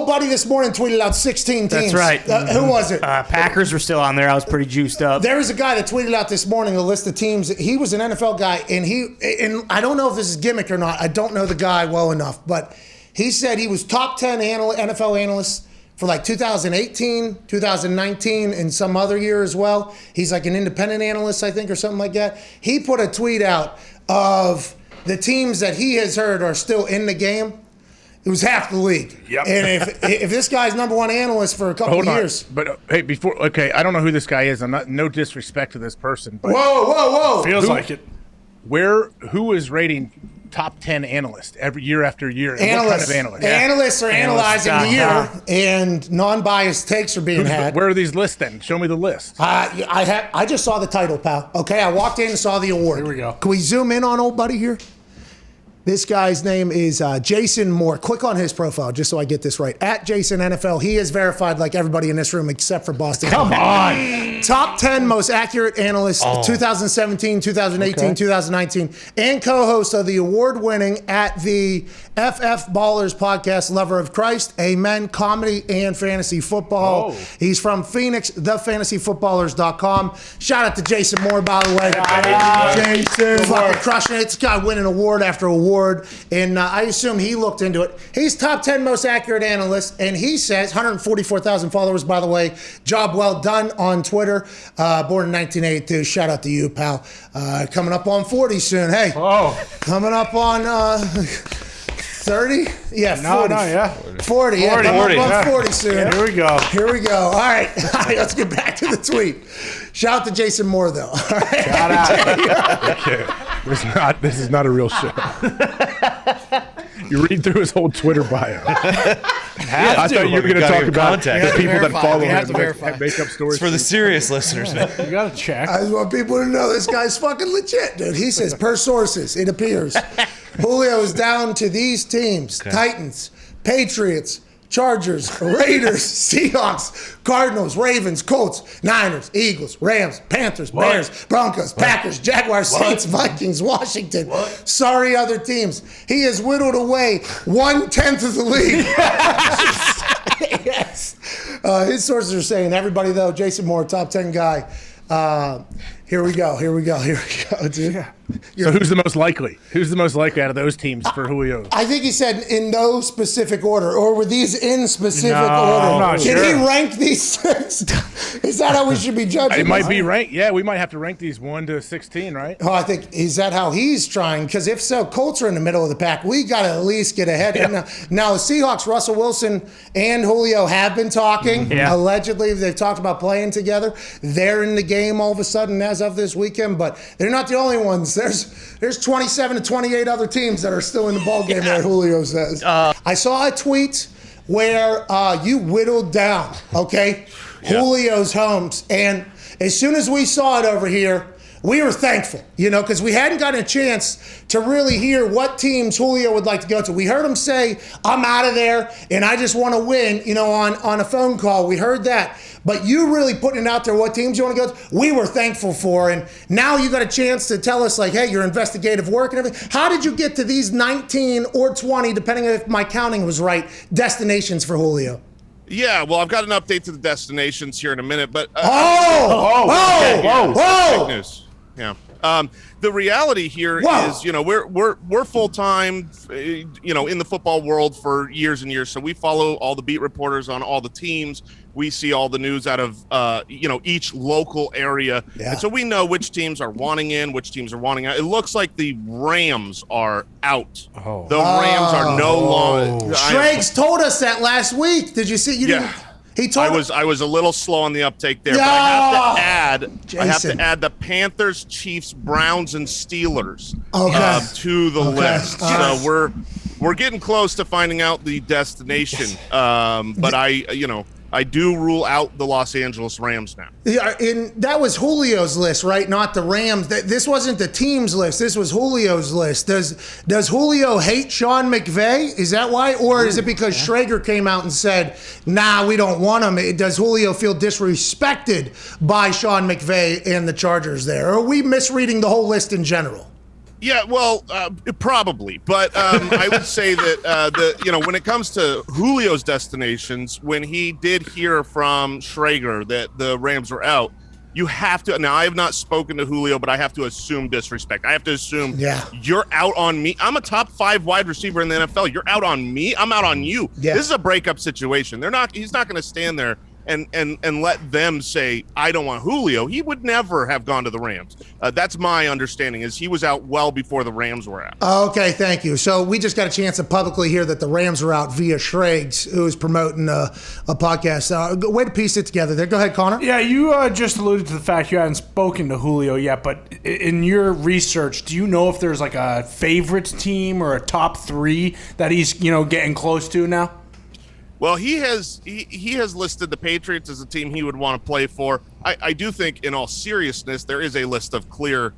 Buddy this morning tweeted out 16 teams. That's right. Who was it? Packers were still on there. I was pretty juiced up. There was a guy that tweeted out this morning a list of teams. He was an NFL guy, and I don't know if this is gimmick or not. I don't know the guy well enough, but he said he was top 10 NFL analyst for like 2018, 2019, and some other year as well. He's like an independent analyst, I think, or something like that. He put a tweet out of the teams that he has heard are still in the game. It was half the league. Yep. And if this guy's number one analyst for a couple of years. But hey, I don't know who this guy is. I'm not, no disrespect to this person. But Whoa. Feels like it. Who is rating top 10 analysts every year after year? What kind of analyst? Analysts are analyzing the year, and non-biased takes are being had. Where are these lists then? Show me the list. I just saw the title, pal. Okay, I walked in and saw the award. Here we go. Can we zoom in on old buddy here? This guy's name is Jason Moore. Click on his profile just so I get this right. At Jason NFL. He is verified like everybody in this room except for Boston. Come on. Top 10 most accurate analyst 2017, 2018, 2019, and co-host of the award-winning At the FF Ballers podcast, Lover of Christ, Amen, comedy and fantasy football. He's from Phoenix, thefantasyfootballers.com. Shout out to Jason Moore, by the way. Jason. Fucking crushing it. This guy winning award after award. And I assume he looked into it. He's top 10 most accurate analyst, and he says 144,000 followers, by the way. Job well done on Twitter. Born in 1982. Shout out to you, pal. Coming up on 40 soon. Hey. Coming up on 30? Yeah, 40. No, yeah. 40. Yeah, coming up on 40 soon. Yeah, here we go. All right. Let's get back to the tweet. Shout out to Jason Moore, though. All right. Shout out. Okay. This is not a real show. You read through his whole Twitter bio. I thought you were going to talk about the people that follow him and make up stories. It's for the serious listeners, man. You got to check. I just want people to know this guy's fucking legit, dude. He says, per sources, it appears, Julio is down to these teams: Titans, Patriots, Chargers, Raiders, Seahawks, Cardinals, Ravens, Colts, Niners, Eagles, Rams, Panthers, Bears, Broncos, Packers, Jaguars, Saints, Vikings, Washington. Sorry, other teams. He has whittled away 1/10 of the league. Yes. His sources are saying everybody, though, Jason Moore, top 10 guy. Here we go, dude. Yeah. So who's the most likely? Who's the most likely out of those teams for Julio? I think he said in no specific order, or were these in specific order? I'm not Can sure. he rank these things? Is that how we should be judging? It might be ranked. Yeah, we might have to rank these 1 to 16, right? Oh, I think, is that how he's trying? Because if so, Colts are in the middle of the pack. We got to at least get ahead. Yeah. Now, the Seahawks, Russell Wilson and Julio have been talking. Yeah. Allegedly, they've talked about playing together. They're in the game all of a sudden as of this weekend, but they're not the only ones. There's 27 to 28 other teams that are still in the ballgame there, Julio says. I saw a tweet where you whittled down, okay, Julio's homes. And as soon as we saw it over here, we were thankful, because we hadn't gotten a chance to really hear what teams Julio would like to go to. We heard him say, I'm out of there, and I just want to win, on a phone call. We heard that. But you really putting it out there what teams you want to go to, we were thankful for. And now you got a chance to tell us, like, hey, your investigative work and everything. How did you get to these 19 or 20, depending on if my counting was right, destinations for Julio? Yeah, well, I've got an update to the destinations here in a minute, but whoa! News. Yeah. The reality here is, we're full time, in the football world for years and years. So we follow all the beat reporters on all the teams. We see all the news out of, each local area. Yeah. And so we know which teams are wanting in, which teams are wanting out. It looks like the Rams are out. The Rams are no longer. Schrags told us that last week. Did you see? You didn't. He told I was a little slow on the uptake there, but I have to add the Panthers, Chiefs, Browns, and Steelers to the list. So we're getting close to finding out the destination. But I do rule out the Los Angeles Rams now. Yeah, and that was Julio's list, right? Not the Rams. This wasn't the team's list. This was Julio's list. Does Julio hate Sean McVay? Is that why? Or is it because Schrager came out and said, nah, we don't want him? Does Julio feel disrespected by Sean McVay and the Chargers there? Or are we misreading the whole list in general? Yeah, well, probably, but I would say that when it comes to Julio's destinations, when he did hear from Schrager that the Rams were out, you have to. Now, I have not spoken to Julio, but I have to assume disrespect. I have to assume you're out on me. I'm a top 5 wide receiver in the NFL. You're out on me. I'm out on you. Yeah. This is a breakup situation. He's not going to stand there and let them say, I don't want Julio. He would never have gone to the Rams. That's my understanding, is he was out well before the Rams were out. Okay, thank you. So we just got a chance to publicly hear that the Rams are out via Schrags, who is promoting a podcast. Way to piece it together there. Go ahead, Connor. Yeah, you just alluded to the fact you hadn't spoken to Julio yet, but in your research, do you know if there's like a favorite team or a top 3 that he's getting close to now? Well, he has listed the Patriots as a team he would want to play for. I do think, in all seriousness, there is a list of clear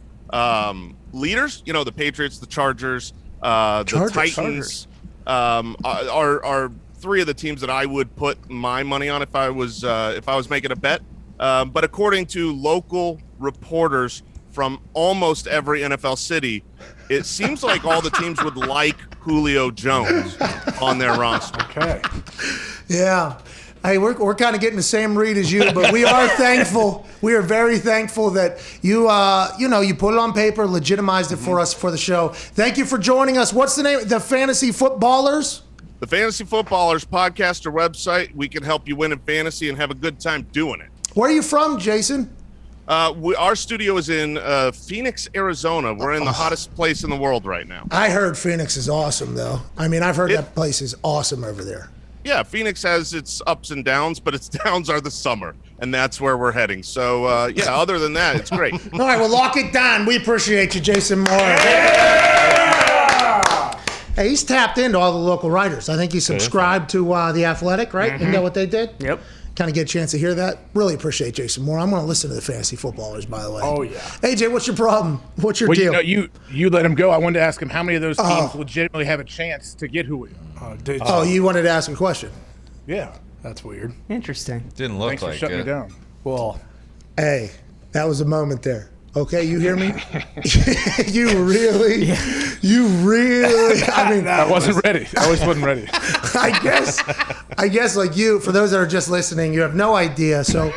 leaders. The Patriots, the Chargers, the Titans are 3 of the teams that I would put my money on if I was making a bet. But according to local reporters from almost every NFL city, it seems like all the teams would like Julio Jones on their roster. Okay. Yeah. Hey, we're kind of getting the same read as you, but we are thankful. We are very thankful that you you put it on paper, legitimized it for us for the show. Thank you for joining us. What's the name? The Fantasy Footballers? The Fantasy Footballers podcast or website. We can help you win in fantasy and have a good time doing it. Where are you from, Jason? Our studio is in Phoenix, Arizona. We're in the hottest place in the world right now. I heard Phoenix is awesome, though. I mean, I've heard that place is awesome over there. Yeah, Phoenix has its ups and downs, but its downs are the summer, and that's where we're heading. So, other than that, it's great. All right, well, lock it down. We appreciate you, Jason Moore. Yeah! Hey, he's tapped into all the local writers. I think he subscribed to The Athletic, right? Mm-hmm. Isn't that what they did? Yep. Kind of get a chance to hear that. Really appreciate Jason Moore. I'm going to listen to the Fantasy Footballers, by the way. Oh, yeah. AJ, what's your problem? What's your deal? You let him go. I wanted to ask him how many of those teams legitimately have a chance to get Julio. You wanted to ask a question? Yeah. That's weird. Interesting. Didn't look Thanks like for shutting me down. Well, hey, that was a moment there. Okay, you hear me? You really, I mean, I wasn't ready. I always wasn't ready. I guess like you, for those that are just listening, you have no idea. So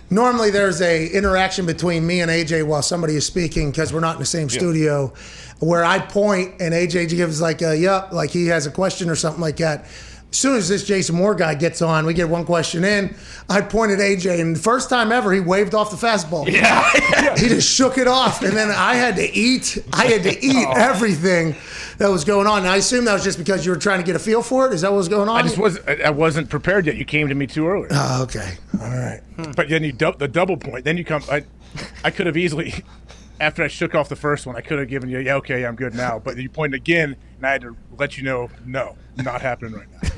normally there's a interaction between me and AJ while somebody is speaking because we're not in the same studio, where I point and AJ gives like like he has a question or something like that. As soon as this Jason Moore guy gets on, we get one question in. I pointed AJ, and the first time ever, he waved off the fastball. Yeah. He just shook it off, and then I had to eat. Everything that was going on. And I assume that was just because you were trying to get a feel for it. Is that what was going on? I wasn't prepared yet. You came to me too early. Oh, okay. All right. But then the double point. Then you come. I could have easily. After I shook off the first one, I could have given you, okay, I'm good now. But you pointed again, and I had to let you know, no, not happening right now.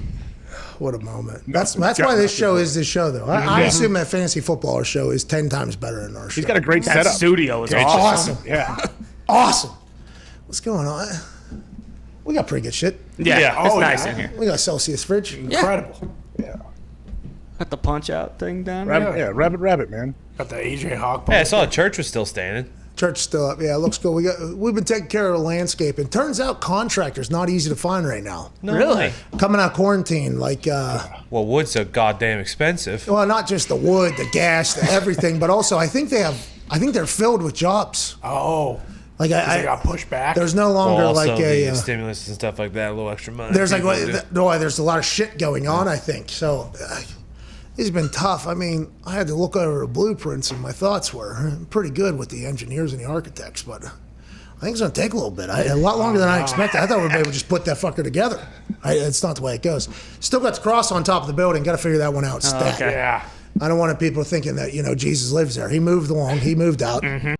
What a moment. That's why this show is this show, though. I assume that Fantasy Footballer show is 10 times better than our show. He's got a great setup. Studio is awesome. Yeah. Awesome. What's going on? We got pretty good shit. Yeah. It's nice in here. We got Celsius fridge. incredible. Yeah. Got the punch out thing down there. Rabbit, man. Got the AJ Hawk. Hey, I saw the church was still standing. Church still up. Yeah, it looks cool. We've been taking care of the landscape. And turns out contractors not easy to find right now. No Really? way. Coming out of quarantine, like Well, wood's so goddamn expensive. well, not just the wood, the gas, the everything, but also I think they're filled with jobs. Oh. Like They got pushed back. there's no longer Well, also like the stimulus and stuff like that, a little extra money. there's like People do. there's a lot of shit going on. I think so. It's been tough. I mean, I had to look over the blueprints, and my thoughts were pretty good with the engineers and the architects, but I think it's going to take a little bit. A lot longer than I expected. I thought we'd be able to just put that fucker together. It's not the way it goes. Still got the cross on top of the building. Got to figure that one out. Stat. Yeah. I don't want people thinking that, Jesus lives there. He moved along. He moved out. Mm-hmm.